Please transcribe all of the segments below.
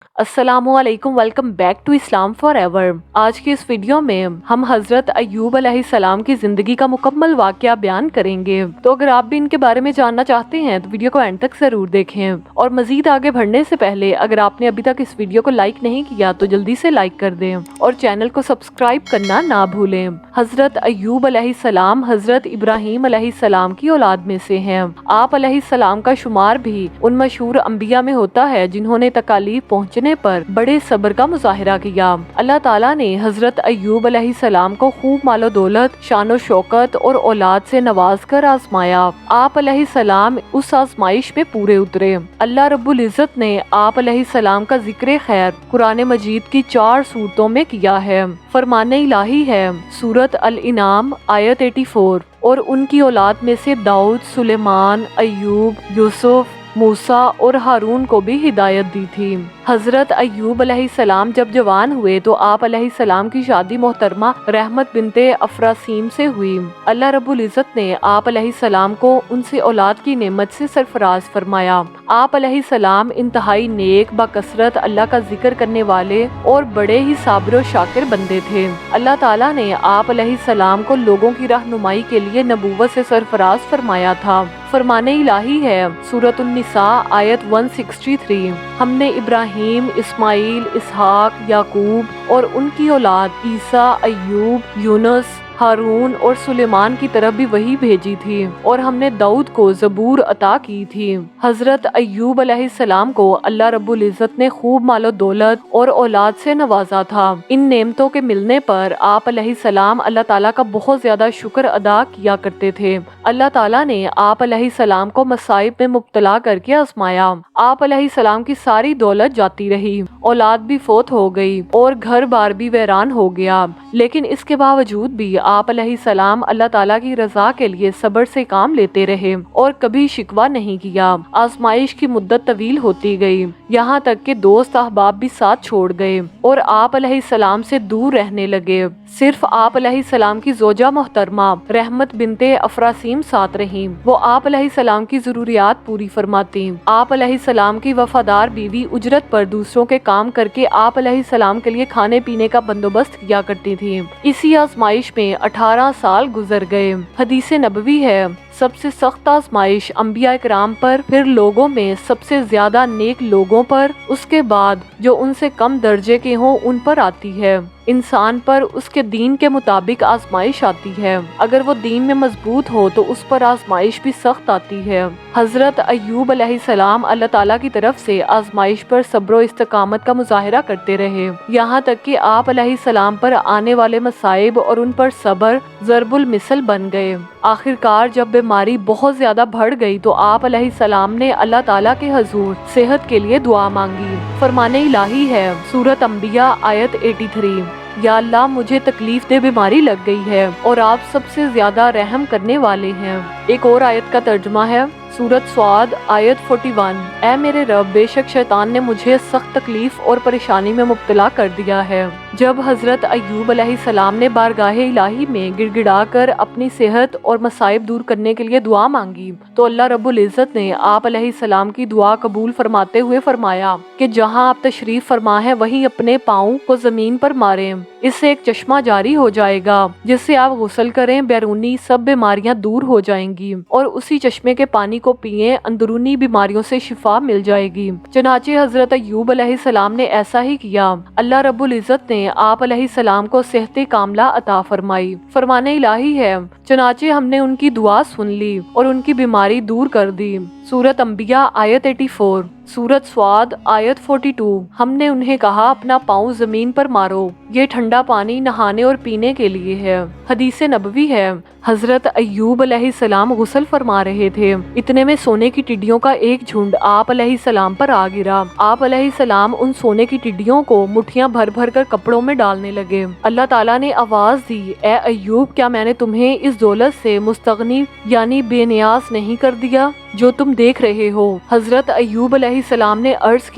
السلام علیکم، welcome back to Islam forever. آج کی اس ویڈیو میں ہم حضرت ایوب علیہ السلام کی زندگی کا مکمل واقعہ بیان کریں گے، تو اگر آپ بھی ان کے بارے میں جاننا چاہتے ہیں تو ویڈیو کو اینڈ تک ضرور دیکھیں۔ اور مزید آگے بڑھنے سے پہلے اگر آپ نے ابھی تک اس ویڈیو کو لائک نہیں کیا تو جلدی سے لائک کر دیں اور چینل کو سبسکرائب کرنا نہ بھولیں۔ حضرت ایوب علیہ السلام حضرت ابراہیم علیہ السلام کی اولاد میں سے ہیں۔ آپ علیہ السلام کا شمار بھی ان مشہور انبیاء میں ہوتا ہے جنہوں نے تکالیف پہنچنے پر بڑے صبر کا مظاہرہ کیا۔ اللہ تعالیٰ نے حضرت ایوب علیہ السلام کو خوب مال و دولت، شان و شوکت اور اولاد سے نواز کر آزمایا۔ آپ علیہ السلام اس آزمائش میں پورے اترے۔ اللہ رب العزت نے آپ علیہ السلام کا ذکر خیر قرآن مجید کی 4 سورتوں میں کیا ہے۔ فرمان الہی ہے سورت الانعام آیت 84، اور ان کی اولاد میں سے داؤد، سلیمان، ایوب، یوسف، موسیٰ اور ہارون کو بھی ہدایت دی تھی۔ حضرت ایوب علیہ السلام جب جوان ہوئے تو آپ علیہ السلام کی شادی محترمہ رحمت بنت افراسیم سے ہوئی۔ اللہ رب العزت نے آپ علیہ السلام کو ان سے اولاد کی نعمت سے سرفراز فرمایا۔ آپ علیہ السلام انتہائی نیک، باکثرت اللہ کا ذکر کرنے والے اور بڑے ہی صابر و شاکر بندے تھے۔ اللہ تعالیٰ نے آپ علیہ السلام کو لوگوں کی رہنمائی کے لیے نبوت سے سرفراز فرمایا تھا۔ فرمان الہی ہے سورۃ النساء آیت 163، ہم نے ابراہیم، اسماعیل، اسحاق، یعقوب اور ان کی اولاد عیسیٰ، ایوب، یونس، ہارون اور سلیمان کی طرف بھی وحی بھیجی تھی، اور ہم نے داؤد کو زبور عطا کی تھی۔ حضرت ایوب علیہ السلام کو اللہ رب العزت نے خوب مال و دولت اور اولاد سے نوازا تھا۔ ان نعمتوں کے ملنے پر آپ علیہ السلام اللہ تعالیٰ کا بہت زیادہ شکر ادا کیا کرتے تھے۔ اللہ تعالیٰ نے آپ علیہ السلام کو مصائب میں مبتلا کر کے آزمایا۔ آپ علیہ السلام کی ساری دولت جاتی رہی، اولاد بھی فوت ہو گئی اور گھر بار بھی ویران ہو گیا، لیکن اس کے باوجود بھی آپ علیہ السلام اللہ تعالیٰ کی رضا کے لیے صبر سے کام لیتے رہے اور کبھی شکوہ نہیں کیا۔ آزمائش کی مدت طویل ہوتی گئی، یہاں تک کہ دوست احباب بھی ساتھ چھوڑ گئے اور آپ علیہ السلام سے دور رہنے لگے۔ صرف آپ علیہ السلام کی زوجہ محترمہ رحمت بنت افراسیم ساتھ رہیں۔ وہ آپ علیہ السلام کی ضروریات پوری فرماتی۔ آپ علیہ السلام کی وفادار بیوی اجرت پر دوسروں کے کام کر کے آپ علیہ السلام کے لیے کھانے پینے کا بندوبست کیا کرتی تھی۔ اسی آزمائش میں 18 سال گزر گئے۔ حدیث نبوی ہے سب سے سخت آزمائش انبیاء کرام پر، پھر لوگوں میں سب سے زیادہ نیک لوگوں پر، اس کے بعد جو ان سے کم درجے کے ہوں ان پر آتی ہے۔ انسان پر اس کے دین کے مطابق آزمائش آتی ہے، اگر وہ دین میں مضبوط ہو تو اس پر آزمائش بھی سخت آتی ہے۔ حضرت ایوب علیہ السلام اللہ تعالیٰ کی طرف سے آزمائش پر صبر و استقامت کا مظاہرہ کرتے رہے، یہاں تک کہ آپ علیہ السلام پر آنے والے مصائب اور ان پر صبر ضرب المثل بن گئے۔ آخرکار جب بیماری بہت زیادہ بڑھ گئی تو آپ علیہ السلام نے اللہ تعالیٰ کے حضور صحت کے لیے دعا مانگی۔ فرمان الہی ہے سورۃ انبیاء آیت 83، یا اللہ مجھے تکلیف دہ بیماری لگ گئی ہے اور آپ سب سے زیادہ رحم کرنے والے ہیں۔ ایک اور آیت کا ترجمہ ہے سورۃ صاد آیت 41، اے میرے رب، بے شک شیطان نے مجھے سخت تکلیف اور پریشانی میں مبتلا کر دیا ہے۔ جب حضرت ایوب علیہ السلام نے بارگاہ الہی میں گڑ گڑا کر اپنی صحت اور مصائب دور کرنے کے لیے دعا مانگی تو اللہ رب العزت نے آپ علیہ السلام کی دعا قبول فرماتے ہوئے فرمایا کہ جہاں آپ تشریف فرما ہے وہیں اپنے پاؤں کو زمین پر ماریں، اس سے ایک چشمہ جاری ہو جائے گا جس سے آپ غسل کریں، بیرونی سب بیماریاں دور ہو جائیں گی، اور اسی چشمے کے پانی کو پیئیں، اندرونی بیماریوں سے شفا مل جائے گی۔ چنانچہ حضرت ایوب علیہ السلام نے ایسا ہی کیا۔ اللہ رب العزت نے آپ علیہ السلام کو صحت کاملہ عطا فرمائی۔ فرمان الہی ہے چنانچہ ہم نے ان کی دعا سن لی اور ان کی بیماری دور کر دی۔ سورۃ انبیاء آیت 84، سورۃ صاد آیت 42، ہم نے انہیں کہا اپنا پاؤں زمین پر مارو، یہ ٹھنڈا پانی نہانے اور پینے کے لیے ہے۔ حدیث نبوی ہے حضرت ایوب علیہ السلام غسل فرما رہے تھے، اتنے میں سونے کی ٹڈیوں کا ایک جھنڈ آپ علیہ السلام پر آ گرا۔ آپ علیہ السلام ان سونے کی ٹڈیوں کو مٹھیاں بھر بھر کر کپڑوں میں ڈالنے لگے۔ اللہ تعالیٰ نے آواز دی، اے ایوب، کیا میں نے تمہیں اس دولت سے مستغنی یعنی بے نیاز نہیں کر دیا جو تم دیکھ رہے ہو؟ حضرت ایوب علیہ السلام نے عرض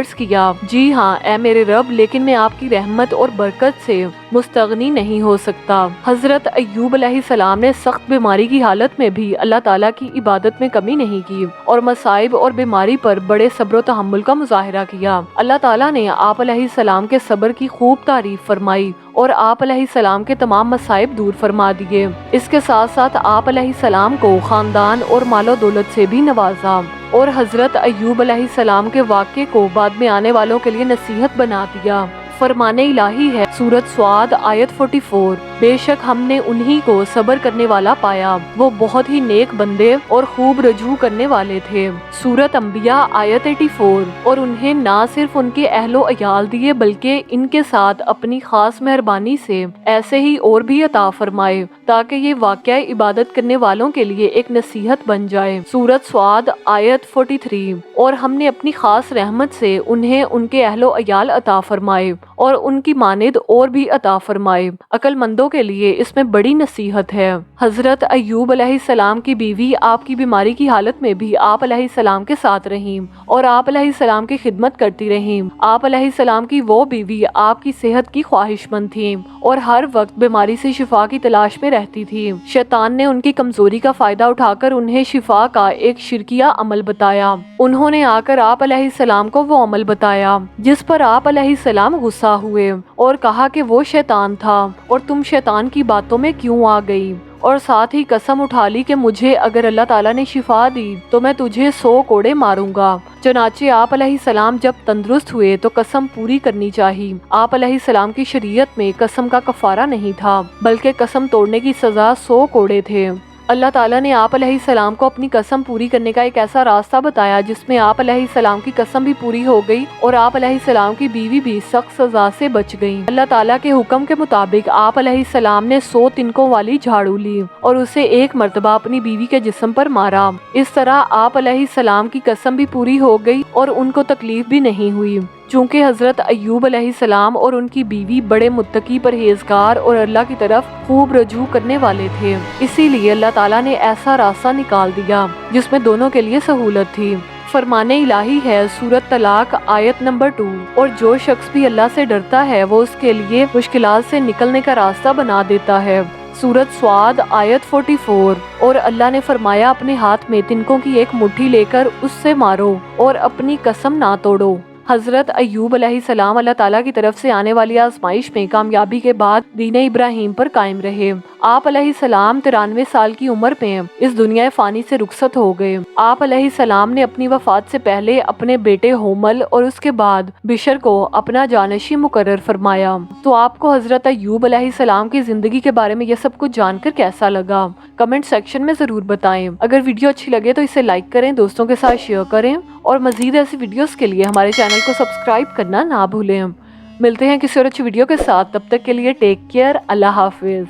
کیا، جی ہاں اے میرے رب، لیکن میں آپ کی رحمت اور برکت سے مستغنی نہیں ہو سکتا۔ حضرت ایوب علیہ السلام نے سخت بیماری کی حالت میں بھی اللہ تعالیٰ کی عبادت میں کمی نہیں کی اور مصائب اور بیماری پر بڑے صبر و تحمل کا مظاہرہ کیا۔ اللہ تعالیٰ نے آپ علیہ السلام کے صبر کی خوب تعریف فرمائی اور آپ علیہ السلام کے تمام مصائب دور فرما دیے۔ اس کے ساتھ ساتھ آپ علیہ السلام کو خاندان اور مال و دولت سے بھی نوازا اور حضرت ایوب علیہ السلام کے واقعے کو بعد میں آنے والوں کے لیے نصیحت بنا دیا۔ فرمان الہی ہے سورۃ سعد آیت 44، بے شک ہم نے انہی کو صبر کرنے والا پایا، وہ بہت ہی نیک بندے اور خوب رجوع کرنے والے تھے۔ سورۃ انبیاء آیت 84، اور انہیں نہ صرف ان کے اہل و عیال دیے بلکہ ان کے ساتھ اپنی خاص مہربانی سے ایسے ہی اور بھی عطا فرمائے تاکہ یہ واقعہ عبادت کرنے والوں کے لیے ایک نصیحت بن جائے۔ سورۃ سعد آیت 43، اور ہم نے اپنی خاص رحمت سے انہیں ان کے اہل و عیال عطا فرمائے اور ان کی مانند اور بھی عطا فرمائے۔ عقل مندوں کے لیے اس میں بڑی نصیحت ہے۔ حضرت ایوب علیہ السلام کی بیوی آپ کی بیماری کی حالت میں بھی آپ علیہ السلام کے ساتھ رہیں اور آپ علیہ السلام کی خدمت کرتی رہیں۔ آپ علیہ السلام کی وہ بیوی آپ کی صحت کی خواہش مند تھی اور ہر وقت بیماری سے شفا کی تلاش میں رہتی تھی۔ شیطان نے ان کی کمزوری کا فائدہ اٹھا کر انہیں شفا کا ایک شرکیہ عمل بتایا۔ انہوں نے آ کر آپ علیہ السلام کو وہ عمل بتایا جس پر آپ علیہ السلام غصہ ہوئے اور کہا کہ وہ شیطان تھا اور تم شیطان کی باتوں میں کیوں آ گئی، اور ساتھ ہی قسم اٹھا لی کہ مجھے اگر اللہ تعالیٰ نے شفا دی تو میں تجھے 100 کوڑے ماروں گا۔ چنانچہ آپ علیہ السلام جب تندرست ہوئے تو قسم پوری کرنی چاہی۔ آپ علیہ السلام کی شریعت میں قسم کا کفارہ نہیں تھا بلکہ قسم توڑنے کی سزا 100 کوڑے تھے۔ اللہ تعالیٰ نے آپ علیہ السلام کو اپنی قسم پوری کرنے کا ایک ایسا راستہ بتایا جس میں آپ علیہ السلام کی قسم بھی پوری ہو گئی اور آپ علیہ السلام کی بیوی بھی سخت سزا سے بچ گئی۔ اللہ تعالیٰ کے حکم کے مطابق آپ علیہ السلام نے 100 تنکوں والی جھاڑو لی اور اسے ایک مرتبہ اپنی بیوی کے جسم پر مارا۔ اس طرح آپ علیہ السلام کی قسم بھی پوری ہو گئی اور ان کو تکلیف بھی نہیں ہوئی۔ چونکہ حضرت ایوب علیہ السلام اور ان کی بیوی بڑے متقی پرہیزگار اور اللہ کی طرف خوب رجوع کرنے والے تھے، اسی لیے اللہ تعالیٰ نے ایسا راستہ نکال دیا جس میں دونوں کے لیے سہولت تھی۔ فرمان الہی ہے سورۃ طلاق آیت نمبر 2، اور جو شخص بھی اللہ سے ڈرتا ہے وہ اس کے لیے مشکلات سے نکلنے کا راستہ بنا دیتا ہے۔ سورۃ سعد آیت 44، اور اللہ نے فرمایا اپنے ہاتھ میں تنکوں کی ایک مٹھی لے کر اس سے مارو اور اپنی قسم نہ توڑو۔ حضرت ایوب علیہ السلام اللہ تعالیٰ کی طرف سے آنے والی آزمائش میں کامیابی کے بعد دین ابراہیم پر قائم رہے۔ آپ علیہ السلام 93 سال کی عمر میں اس دنیا فانی سے رخصت ہو گئے۔ آپ علیہ السلام نے اپنی وفات سے پہلے اپنے بیٹے ہومل اور اس کے بعد بشر کو اپنا جانشین مقرر فرمایا۔ تو آپ کو حضرت ایوب علیہ السلام کی زندگی کے بارے میں یہ سب کچھ جان کر کیسا لگا؟ کمنٹ سیکشن میں ضرور بتائیں۔ اگر ویڈیو اچھی لگے تو اسے لائک کریں، دوستوں کے ساتھ شیئر کریں اور مزید ایسی ویڈیوز کے لیے ہمارے چینل کو سبسکرائب کرنا نہ بھولیں۔ ملتے ہیں کسی اور اچھی ویڈیو کے ساتھ، تب تک کے لیے ٹیک کیئر، اللہ حافظ۔